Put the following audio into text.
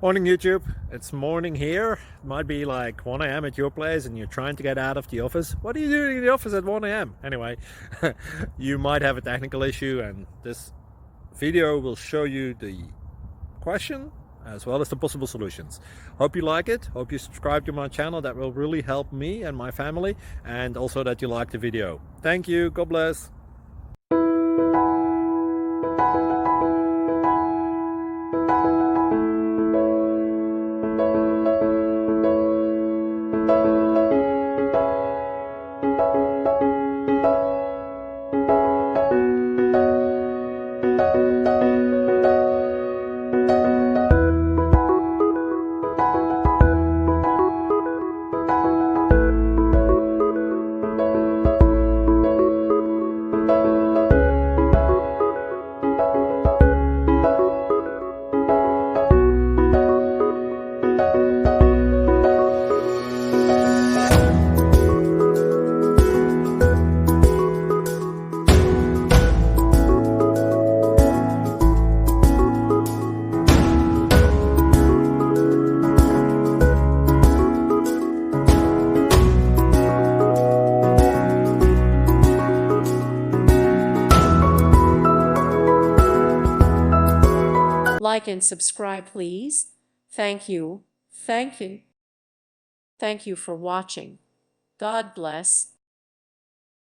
Morning YouTube, it's morning here. It might be like 1 a.m. at your place and you're trying to get out of the office. What are you doing in the office at 1 a.m.? Anyway, you might have a technical issue and this video will show you the question as well as the possible solutions. Hope you like it, hope you subscribe to my channel. That will really help me and my family, and also that you like the video. Thank you, God bless. Like and subscribe, please. Thank you. Thank you. Thank you for watching. God bless.